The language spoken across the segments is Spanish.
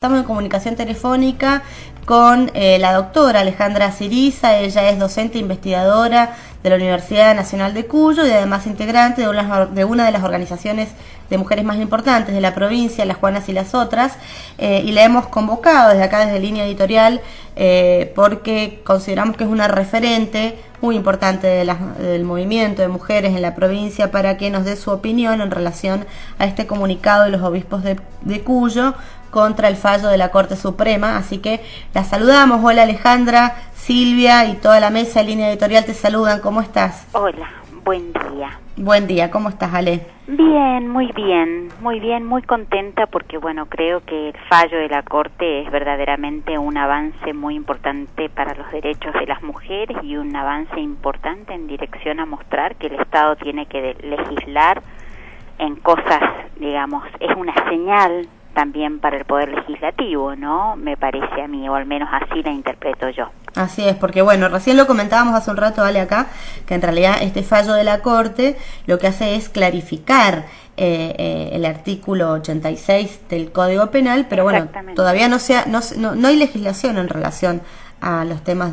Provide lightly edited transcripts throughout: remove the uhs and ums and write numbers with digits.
Estamos en comunicación telefónica con la doctora Alejandra Ciriza. Ella es docente e investigadora de la Universidad Nacional de Cuyo y además integrante de una de las organizaciones de mujeres más importantes de la provincia, Las Juanas y las Otras, y la hemos convocado desde acá, desde Línea Editorial, porque consideramos que es una referente muy importante del movimiento de mujeres en la provincia, para que nos dé su opinión en relación a este comunicado de los obispos de Cuyo contra el fallo de la Corte Suprema. Así que la saludamos. Hola Alejandra, Silvia y toda la mesa de Línea Editorial te saludan. ¿Cómo estás? Hola, buen día. Buen día, ¿cómo estás, Ale? Bien, muy contenta porque, bueno, creo que el fallo de la Corte es verdaderamente un avance muy importante para los derechos de las mujeres y un avance importante en dirección a mostrar que el Estado tiene que legislar en cosas, digamos, es una señal también para el Poder Legislativo, ¿no? Me parece a mí, o al menos así la interpreto yo. Así es, porque bueno, recién lo comentábamos hace un rato, Ale, acá, que en realidad este fallo de la Corte lo que hace es clarificar el artículo 86 del Código Penal, pero bueno, todavía no hay legislación en relación a los temas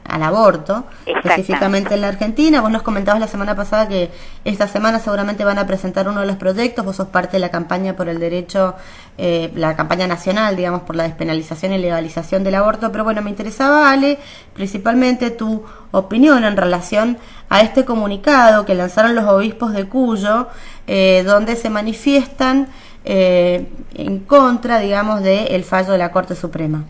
al aborto, específicamente en la Argentina. Vos nos comentabas la semana pasada que esta semana seguramente van a presentar uno de los proyectos. Vos sos parte de la campaña por el derecho, la campaña nacional, digamos, por la despenalización y legalización del aborto, pero bueno, me interesaba, Ale, principalmente tu opinión en relación a este comunicado que lanzaron los obispos de Cuyo, donde se manifiestan en contra, digamos, del fallo de la Corte Suprema.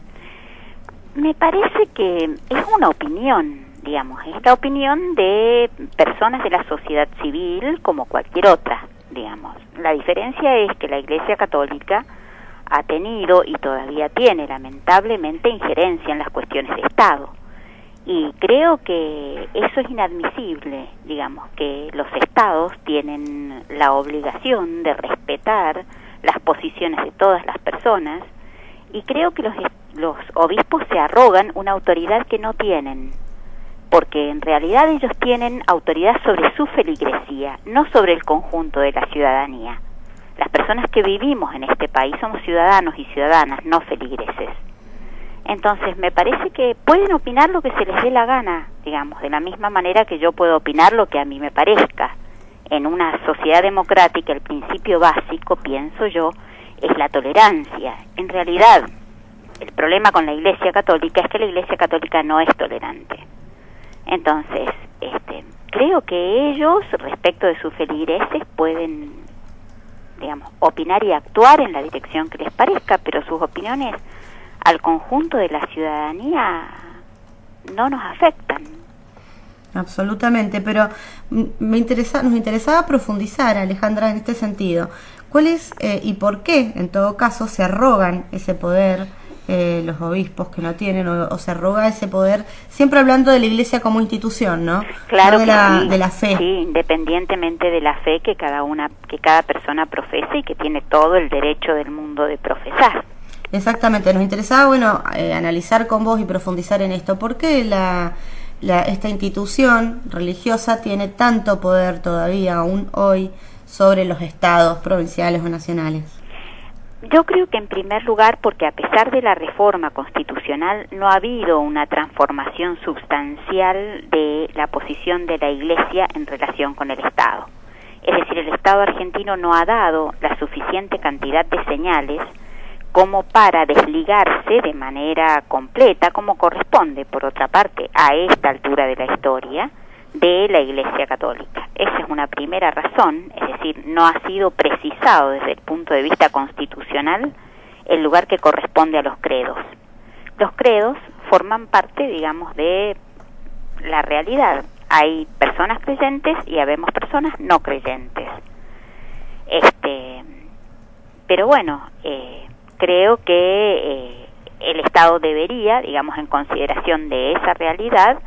Me parece que es una opinión, digamos, es la opinión de personas de la sociedad civil como cualquier otra, digamos. La diferencia es que la Iglesia Católica ha tenido y todavía tiene, lamentablemente, injerencia en las cuestiones de Estado. Y creo que eso es inadmisible, digamos, que los Estados tienen la obligación de respetar las posiciones de todas las personas, y creo que los obispos se arrogan una autoridad que no tienen, porque en realidad ellos tienen autoridad sobre su feligresía, no sobre el conjunto de la ciudadanía. Las personas que vivimos en este país somos ciudadanos y ciudadanas, no feligreses. Entonces me parece que pueden opinar lo que se les dé la gana, digamos, de la misma manera que yo puedo opinar lo que a mí me parezca. En una sociedad democrática el principio básico, pienso yo, es la tolerancia. En realidad, el problema con la Iglesia Católica es que la Iglesia Católica no es tolerante. Entonces, creo que ellos, respecto de sus feligreses, pueden, digamos, opinar y actuar en la dirección que les parezca, pero sus opiniones al conjunto de la ciudadanía no nos afectan. Absolutamente, pero nos interesaba profundizar, Alejandra, en este sentido. ¿Cuál es y por qué, en todo caso, se arrogan ese poder los obispos que no tienen, o se arroga ese poder, siempre hablando de la Iglesia como institución, ¿no? Claro, no de la fe. Sí, independientemente de la fe que cada persona profesa y que tiene todo el derecho del mundo de profesar. Exactamente, nos interesaba, bueno, analizar con vos y profundizar en esto. ¿Por qué esta institución religiosa tiene tanto poder todavía, aún hoy, sobre los estados provinciales o nacionales? Yo creo que en primer lugar porque a pesar de la reforma constitucional no ha habido una transformación sustancial de la posición de la Iglesia en relación con el Estado. Es decir, el Estado argentino no ha dado la suficiente cantidad de señales como para desligarse de manera completa, como corresponde, por otra parte, a esta altura de la historia, de la Iglesia Católica. Esa es una primera razón, es decir, no ha sido precisado desde el punto de vista constitucional el lugar que corresponde a los credos. Los credos forman parte, digamos, de la realidad. Hay personas creyentes y habemos personas no creyentes. Pero bueno, creo que el Estado debería, digamos, en consideración de esa realidad,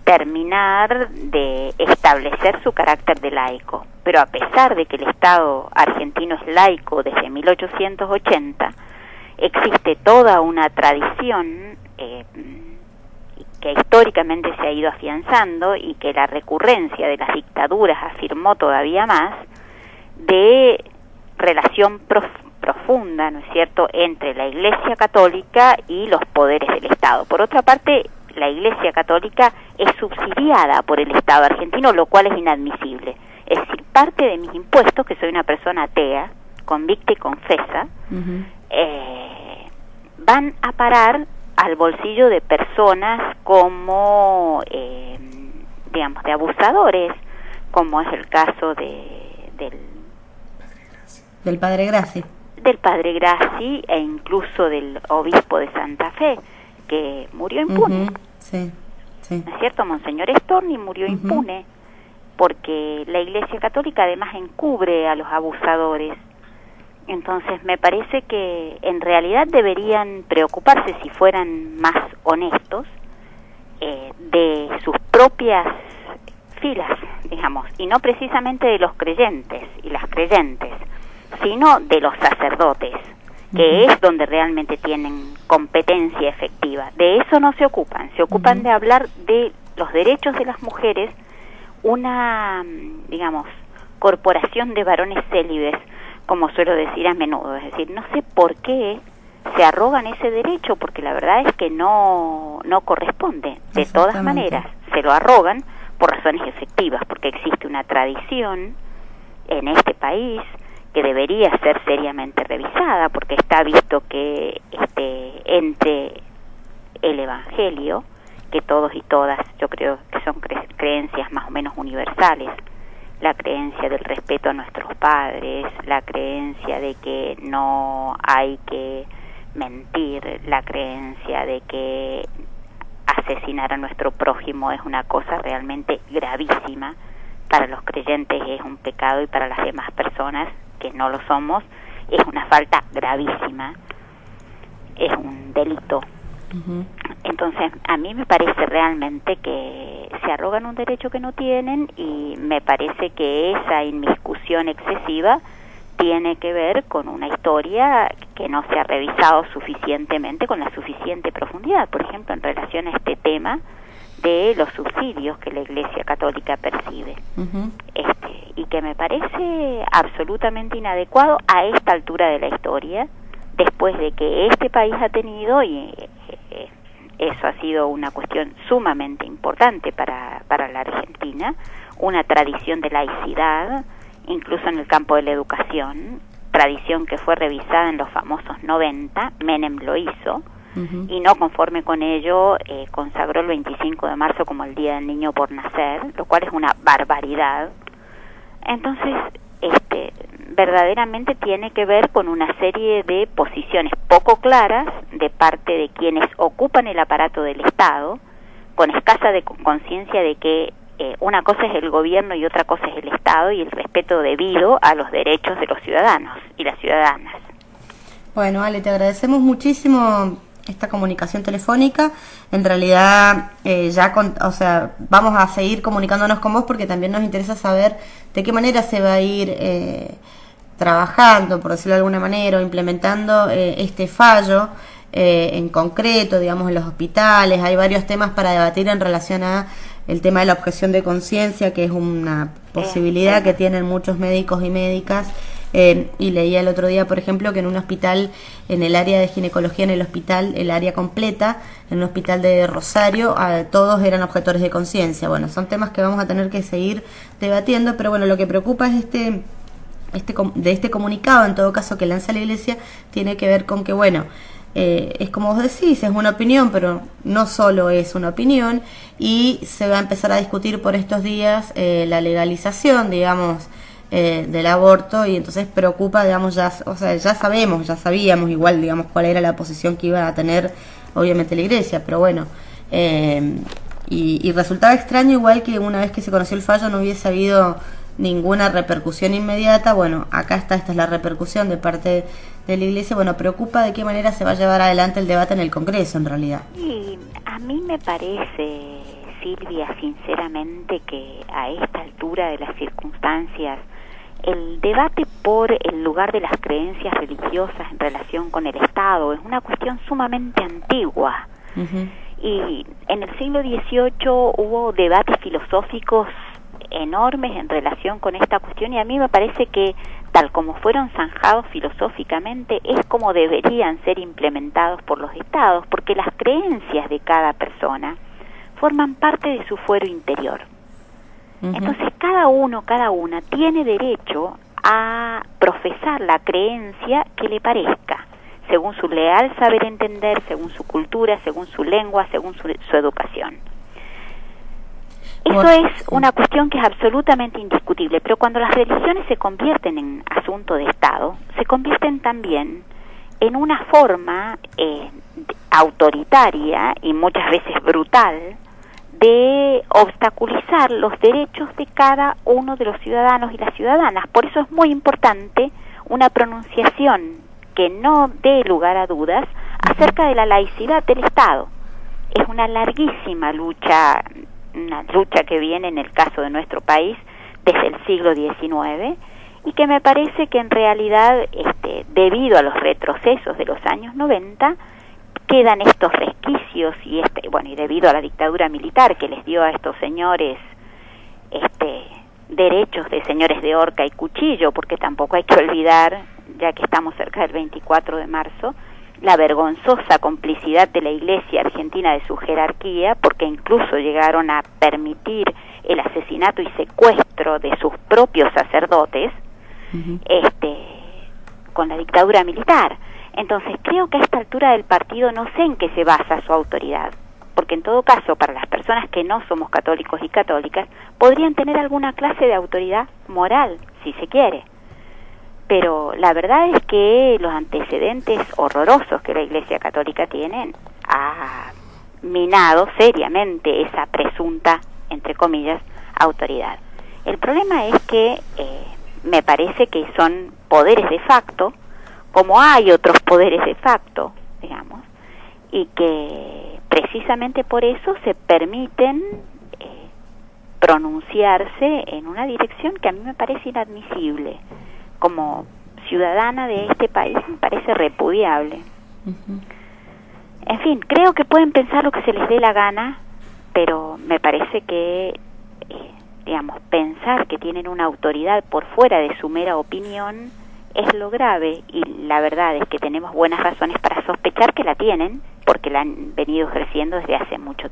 terminar de establecer su carácter de laico. Pero a pesar de que el Estado argentino es laico desde 1880, existe toda una tradición que históricamente se ha ido afianzando y que la recurrencia de las dictaduras afirmó todavía más, de relación profunda, ¿no es cierto?, entre la Iglesia Católica y los poderes del Estado. Por otra parte, la Iglesia Católica es subsidiada por el Estado argentino, lo cual es inadmisible. Es decir, parte de mis impuestos, que soy una persona atea, convicta y confesa, van a parar al bolsillo de personas como, digamos, de abusadores, como es el caso del Padre Grassi. Del Padre Grassi e incluso del obispo de Santa Fe, que murió impune. Sí, sí. ¿No es cierto? Monseñor Storni murió impune, porque la Iglesia Católica además encubre a los abusadores. Entonces me parece que en realidad deberían preocuparse, si fueran más honestos, de sus propias filas, digamos, y no precisamente de los creyentes y las creyentes, sino de los sacerdotes, que es donde realmente tienen competencia efectiva. De eso no se ocupan, se ocupan de hablar de los derechos de las mujeres, una, digamos, corporación de varones célibes, como suelo decir a menudo. Es decir, no sé por qué se arrogan ese derecho, porque la verdad es que no corresponde. De todas maneras, se lo arrogan por razones efectivas, porque existe una tradición en este país que debería ser seriamente revisada, porque está visto que entre el Evangelio, que todos y todas, yo creo que son creencias más o menos universales, la creencia del respeto a nuestros padres, la creencia de que no hay que mentir, la creencia de que asesinar a nuestro prójimo es una cosa realmente gravísima, para los creyentes es un pecado y para las demás personas que no lo somos es una falta gravísima, es un delito. Entonces a mí me parece realmente que se arrogan un derecho que no tienen, y me parece que esa inmiscusión excesiva tiene que ver con una historia que no se ha revisado suficientemente, con la suficiente profundidad, por ejemplo en relación a este tema de los subsidios que la Iglesia Católica percibe, y que me parece absolutamente inadecuado a esta altura de la historia, después de que este país ha tenido, y eso ha sido una cuestión sumamente importante para la Argentina, una tradición de laicidad, incluso en el campo de la educación, tradición que fue revisada en los famosos 90, Menem lo hizo, y no conforme con ello consagró el 25 de marzo como el Día del Niño por Nacer, lo cual es una barbaridad. Entonces, verdaderamente tiene que ver con una serie de posiciones poco claras de parte de quienes ocupan el aparato del Estado, con escasa conciencia de que una cosa es el gobierno y otra cosa es el Estado, y el respeto debido a los derechos de los ciudadanos y las ciudadanas. Bueno, Ale, te agradecemos muchísimo esta comunicación telefónica. En realidad vamos a seguir comunicándonos con vos, porque también nos interesa saber de qué manera se va a ir trabajando, por decirlo de alguna manera, o implementando este fallo en concreto, digamos, en los hospitales. Hay varios temas para debatir en relación a el tema de la objeción de conciencia, que es una posibilidad que tienen muchos médicos y médicas. Y leía el otro día, por ejemplo, que en un hospital, en el área de ginecología, en el hospital, el área completa, en un hospital de Rosario, todos eran objetores de conciencia. Bueno, son temas que vamos a tener que seguir debatiendo, pero bueno, lo que preocupa es de este comunicado, en todo caso, que lanza la Iglesia, tiene que ver con que, bueno, es como vos decís, es una opinión, pero no solo es una opinión, y se va a empezar a discutir por estos días la legalización, digamos, del aborto, y entonces preocupa, digamos, ya sabíamos igual, digamos, cuál era la posición que iba a tener, obviamente, la Iglesia, pero bueno, y resultaba extraño igual que una vez que se conoció el fallo no hubiese habido ninguna repercusión inmediata. Bueno, acá esta es la repercusión de parte de la Iglesia. Bueno, preocupa de qué manera se va a llevar adelante el debate en el Congreso, en realidad. Y a mí me parece, Silvia, sinceramente, que a esta altura de las circunstancias, el debate por el lugar de las creencias religiosas en relación con el Estado es una cuestión sumamente antigua. Y en el siglo XVIII hubo debates filosóficos enormes en relación con esta cuestión, y a mí me parece que tal como fueron zanjados filosóficamente, es como deberían ser implementados por los estados, porque las creencias de cada persona forman parte de su fuero interior. Entonces cada uno, cada una tiene derecho a profesar la creencia que le parezca, según su leal saber entender, según su cultura, según su lengua, según su educación. Eso es una cuestión que es absolutamente indiscutible, pero cuando las religiones se convierten en asunto de Estado, se convierten también en una forma autoritaria y muchas veces brutal de obstaculizar los derechos de cada uno de los ciudadanos y las ciudadanas. Por eso es muy importante una pronunciación que no dé lugar a dudas acerca de la laicidad del Estado. Es una larguísima lucha, una lucha que viene en el caso de nuestro país desde el siglo XIX y que me parece que en realidad, debido a los retrocesos de los años 90, quedan estos resquicios y y debido a la dictadura militar que les dio a estos señores derechos de señores de horca y cuchillo, porque tampoco hay que olvidar, ya que estamos cerca del 24 de marzo, la vergonzosa complicidad de la Iglesia argentina de su jerarquía, porque incluso llegaron a permitir el asesinato y secuestro de sus propios sacerdotes, con la dictadura militar. Entonces creo que a esta altura del partido no sé en qué se basa su autoridad, porque en todo caso para las personas que no somos católicos y católicas podrían tener alguna clase de autoridad moral, si se quiere. Pero la verdad es que los antecedentes horrorosos que la Iglesia Católica tiene ha minado seriamente esa presunta, entre comillas, autoridad. El problema es que me parece que son poderes de facto, como hay otros poderes de facto, digamos, y que precisamente por eso se permiten pronunciarse en una dirección que a mí me parece inadmisible. Como ciudadana de este país me parece repudiable. En fin, creo que pueden pensar lo que se les dé la gana, pero me parece que, pensar que tienen una autoridad por fuera de su mera opinión es lo grave, y la verdad es que tenemos buenas razones para sospechar que la tienen, porque la han venido ejerciendo desde hace mucho tiempo.